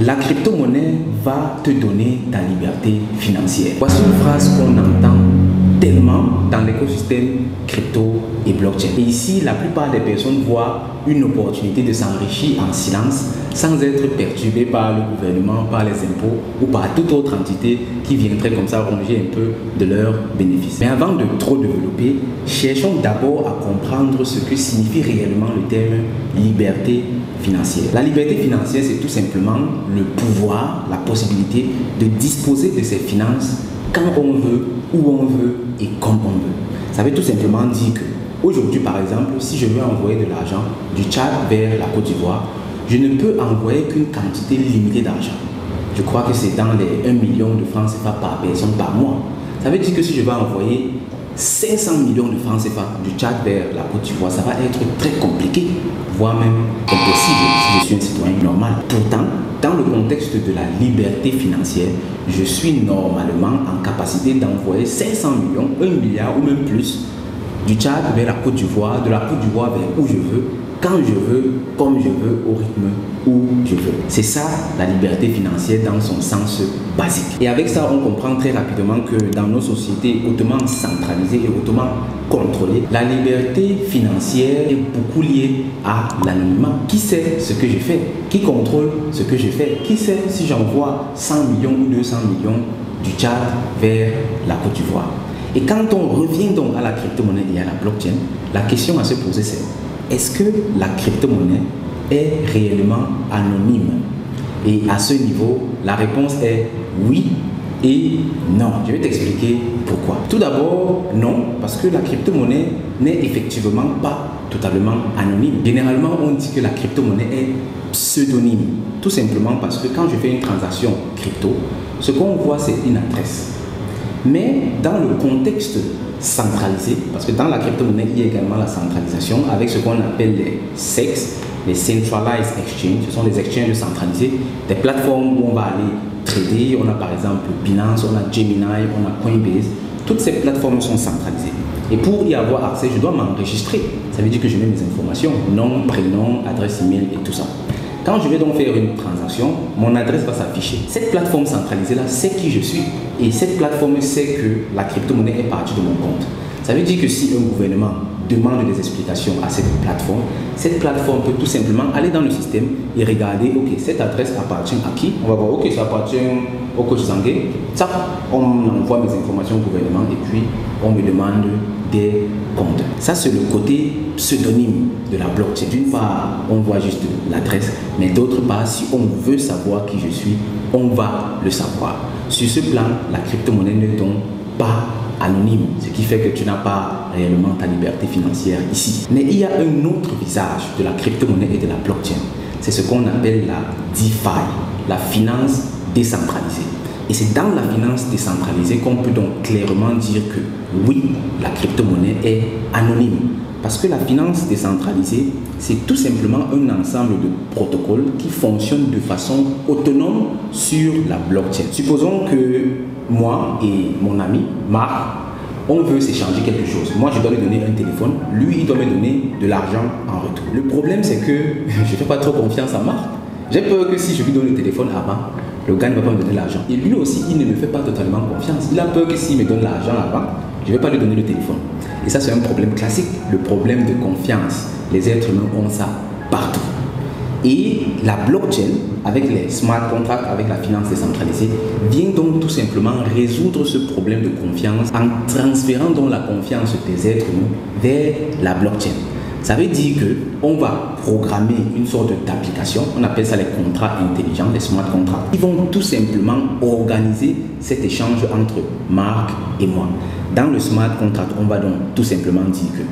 La crypto-monnaie va te donner ta liberté financière. Voici une phrase qu'on entend tellement dans l'écosystème crypto et blockchain. Et ici, la plupart des personnes voient une opportunité de s'enrichir en silence sans être perturbé par le gouvernement, par les impôts ou par toute autre entité qui viendrait comme ça ronger un peu de leurs bénéfices. Mais avant de trop développer, cherchons d'abord à comprendre ce que signifie réellement le terme liberté financière. La liberté financière, c'est tout simplement le pouvoir, la possibilité de disposer de ses finances quand on veut, où on veut et comme on veut. Ça veut tout simplement dire que aujourd'hui, par exemple, si je veux envoyer de l'argent du Tchad vers la Côte d'Ivoire, je ne peux envoyer qu'une quantité limitée d'argent. Je crois que c'est dans les 1 million de francs CFA par personne par mois. Ça veut dire que si je veux envoyer 500 millions de francs CFA du Tchad vers la Côte d'Ivoire, ça va être très compliqué, voire même impossible si je suis un citoyen normal. Pourtant, dans le contexte de la liberté financière, je suis normalement en capacité d'envoyer 500 millions, 1 milliard ou même plus du Tchad vers la Côte d'Ivoire, de la Côte d'Ivoire vers où je veux, quand je veux, comme je veux, au rythme où je veux. C'est ça la liberté financière dans son sens basique. Et avec ça, on comprend très rapidement que dans nos sociétés hautement centralisées et hautement contrôlées, la liberté financière est beaucoup liée à l'anonymat. Qui sait ce que je fais? Qui contrôle ce que je fais? Qui sait si j'envoie 100 millions ou 200 millions du Tchad vers la Côte d'Ivoire? Et quand on revient donc à la crypto-monnaie et à la blockchain, la question à se poser c'est: est-ce que la crypto-monnaie est réellement anonyme? Et à ce niveau, la réponse est oui et non. Je vais t'expliquer pourquoi. Tout d'abord, non, parce que la crypto-monnaie n'est effectivement pas totalement anonyme. Généralement, on dit que la crypto-monnaie est pseudonyme, tout simplement parce que quand je fais une transaction crypto, ce qu'on voit, c'est une adresse. Mais dans le contexte centralisé, parce que dans la crypto-monnaie, il y a également la centralisation avec ce qu'on appelle les CEX, les Centralized Exchange. Ce sont des exchanges centralisés, des plateformes où on va aller trader. On a par exemple Binance, on a Gemini, on a Coinbase. Toutes ces plateformes sont centralisées. Et pour y avoir accès, je dois m'enregistrer. Ça veut dire que je mets mes informations, nom, prénom, adresse email et tout ça. Quand je vais donc faire une transaction, mon adresse va s'afficher. Cette plateforme centralisée-là sait qui je suis et cette plateforme sait que la crypto-monnaie est partie de mon compte. Ça veut dire que si un gouvernement demande des explications à cette plateforme peut tout simplement aller dans le système et regarder, ok, cette adresse appartient à qui? On va voir, ok, ça appartient au coach Zangué. Ça, on envoie mes informations au gouvernement et puis on me demande des comptes. Ça, c'est le côté pseudonyme de la blockchain. D'une part, on voit juste l'adresse, mais d'autre part, si on veut savoir qui je suis, on va le savoir. Sur ce plan, la crypto-monnaie n'est donc pas anonyme, ce qui fait que tu n'as pas réellement ta liberté financière ici. Mais il y a un autre visage de la crypto-monnaie et de la blockchain. C'est ce qu'on appelle la DeFi, la finance décentralisée. Et c'est dans la finance décentralisée qu'on peut donc clairement dire que oui, la crypto-monnaie est anonyme. Parce que la finance décentralisée, c'est tout simplement un ensemble de protocoles qui fonctionnent de façon autonome sur la blockchain. Supposons que moi et mon ami Marc, on veut s'échanger quelque chose. Moi, je dois lui donner un téléphone. Lui, il doit me donner de l'argent en retour. Le problème, c'est que je ne fais pas trop confiance à Marc. J'ai peur que si je lui donne le téléphone avant, le gars ne va pas me donner l'argent. Et lui aussi, il ne me fait pas totalement confiance. Il a peur que s'il me donne l'argent avant, je ne vais pas lui donner le téléphone. Et ça, c'est un problème classique, le problème de confiance. Les êtres humains ont ça partout. Et la blockchain, avec les smart contracts, avec la finance décentralisée, vient donc tout simplement résoudre ce problème de confiance en transférant donc la confiance des êtres humains vers la blockchain. Ça veut dire qu'on va programmer une sorte d'application, on appelle ça les contrats intelligents, les smart contracts, qui vont tout simplement organiser cet échange entre Marc et moi. Dans le smart contract, on va donc tout simplement dire que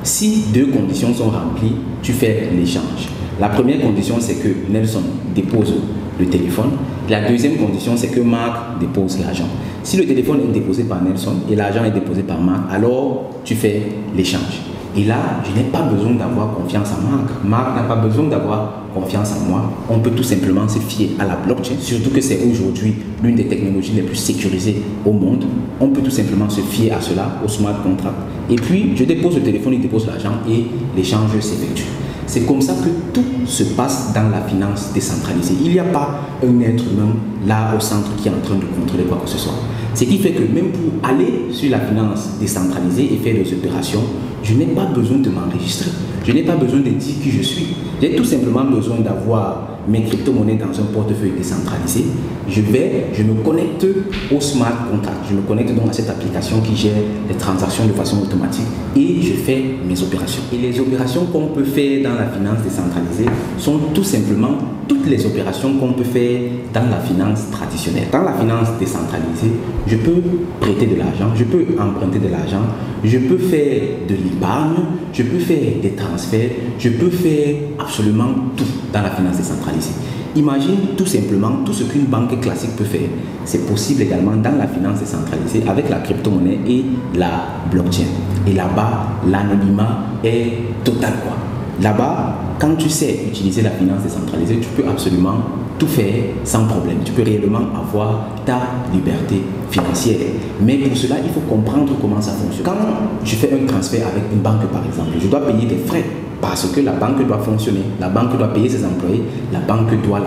si deux conditions sont remplies, tu fais l'échange. La première condition, c'est que Nelson dépose le téléphone. La deuxième condition, c'est que Marc dépose l'argent. Si le téléphone est déposé par Nelson et l'argent est déposé par Marc, alors tu fais l'échange. Et là, je n'ai pas besoin d'avoir confiance en Marc. Marc n'a pas besoin d'avoir confiance en moi. On peut tout simplement se fier à la blockchain, surtout que c'est aujourd'hui l'une des technologies les plus sécurisées au monde. On peut tout simplement se fier à cela, au smart contract. Et puis, je dépose le téléphone, il dépose l'argent et l'échange s'effectue. C'est comme ça que tout se passe dans la finance décentralisée. Il n'y a pas un être humain là au centre qui est en train de contrôler quoi que ce soit. Ce qui fait que même pour aller sur la finance décentralisée et faire des opérations, je n'ai pas besoin de m'enregistrer. Je n'ai pas besoin de dire qui je suis. J'ai tout simplement besoin d'avoir mes crypto-monnaies dans un portefeuille décentralisé. Je me connecte au smart contract. Je me connecte donc à cette application qui gère les transactions de façon automatique et je fais mes opérations. Et les opérations qu'on peut faire dans la finance décentralisée sont tout simplement toutes les opérations qu'on peut faire dans la finance traditionnelle. Dans la finance décentralisée, je peux prêter de l'argent, je peux emprunter de l'argent, je peux faire de l'épargne, je peux faire des transferts, je peux faire absolument tout dans la finance décentralisée. Imagine tout simplement tout ce qu'une banque classique peut faire. C'est possible également dans la finance décentralisée avec la crypto-monnaie et la blockchain. Et là-bas, l'anonymat est total quoi. Là-bas, quand tu sais utiliser la finance décentralisée, tu peux absolument tout faire sans problème. Tu peux réellement avoir ta liberté financière. Mais pour cela, il faut comprendre comment ça fonctionne. Quand je fais un transfert avec une banque, par exemple, je dois payer des frais parce que la banque doit fonctionner. La banque doit payer ses employés. La banque doit.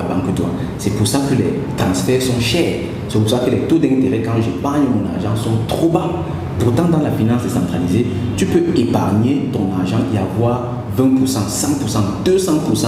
C'est pour ça que les transferts sont chers. C'est pour ça que les taux d'intérêt quand j'épargne mon argent sont trop bas. Pourtant, dans la finance décentralisée, tu peux épargner ton argent et avoir 20%, 100%, 200%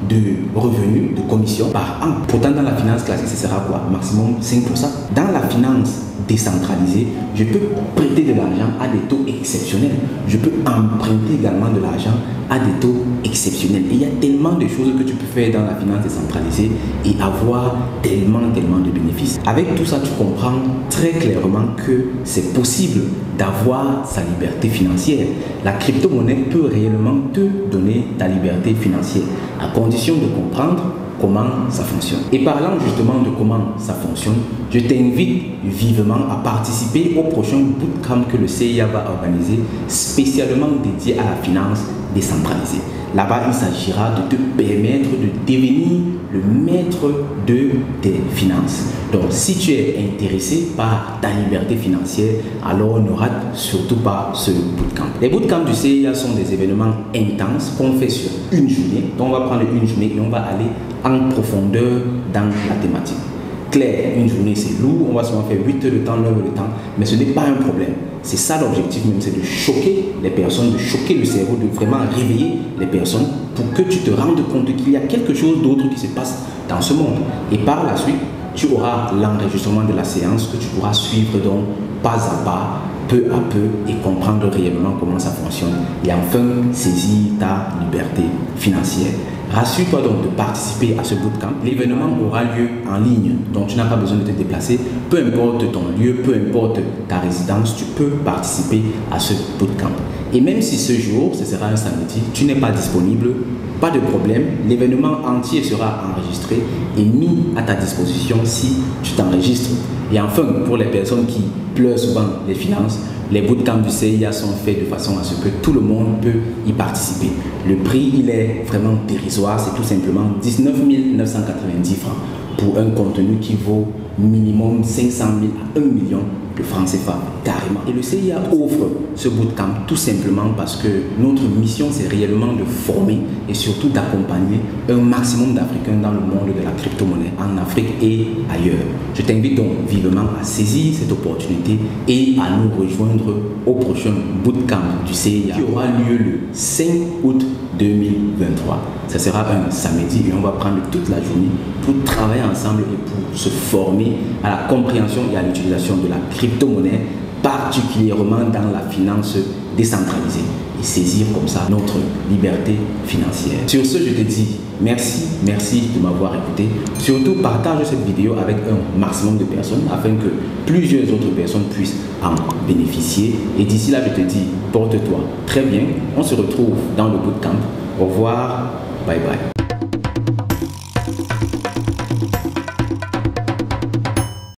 de revenus, de commission par an. Pourtant, dans la finance classique, ce sera quoi? Maximum 5%. Dans la finance décentralisée, je peux prêter de l'argent à des taux exceptionnels. Je peux emprunter également de l'argent à des taux exceptionnels. Et il y a tellement de choses que tu peux faire dans la finance décentralisée et avoir tellement de bénéfices. Avec tout ça, tu comprends très clairement que c'est possible d'avoir sa liberté financière. La crypto-monnaie peut réellement te donner ta liberté financière à condition de comprendre comment ça fonctionne. Et parlant justement de comment ça fonctionne, je t'invite vivement à participer au prochain bootcamp que le CIA va organiser spécialement dédié à la finance décentralisée. Là-bas, il s'agira de te permettre de devenir le maître de tes finances. Donc, si tu es intéressé par ta liberté financière, alors ne rate surtout pas ce bootcamp. Les bootcamps du CIA sont des événements intenses qu'on fait sur une journée. Donc, on va prendre une journée et on va aller en profondeur dans la thématique. Claire, une journée c'est lourd, on va souvent faire 8 heures de temps, 9 heures de temps, mais ce n'est pas un problème. C'est ça l'objectif même, c'est de choquer les personnes, de choquer le cerveau, de vraiment réveiller les personnes pour que tu te rendes compte qu'il y a quelque chose d'autre qui se passe dans ce monde. Et par la suite, tu auras l'enregistrement de la séance que tu pourras suivre donc pas à pas, peu à peu et comprendre réellement comment ça fonctionne et enfin saisir ta liberté financière. Rassure-toi donc de participer à ce bootcamp. L'événement aura lieu en ligne, donc tu n'as pas besoin de te déplacer. Peu importe ton lieu, peu importe ta résidence, tu peux participer à ce bootcamp. Et même si ce jour, ce sera un samedi, tu n'es pas disponible, pas de problème. L'événement entier sera enregistré et mis à ta disposition si tu t'enregistres. Et enfin, pour les personnes qui pleurent souvent les finances, les bootcamps du CIA sont faits de façon à ce que tout le monde peut y participer. Le prix, il est vraiment dérisoire, c'est tout simplement 19 990 francs pour un contenu qui vaut minimum 500 000 à 1 million de francs CFA, carrément. Et le CIA offre ce bootcamp tout simplement parce que notre mission, c'est réellement de former et surtout d'accompagner un maximum d'Africains dans le monde de la crypto-monnaie, en Afrique et ailleurs. Je t'invite donc vivement à saisir cette opportunité et à nous rejoindre au prochain bootcamp du CIA qui aura lieu le 5 août 2023. Ce sera un samedi et on va prendre toute la journée pour travailler ensemble et pour se former à la compréhension et à l'utilisation de la crypto-monnaie, particulièrement dans la finance décentralisée et saisir comme ça notre liberté financière. Sur ce, je te dis merci de m'avoir écouté. Surtout, partage cette vidéo avec un maximum de personnes afin que plusieurs autres personnes puissent en bénéficier. Et d'ici là, je te dis, porte-toi très bien. On se retrouve dans le bootcamp. Au revoir, bye bye.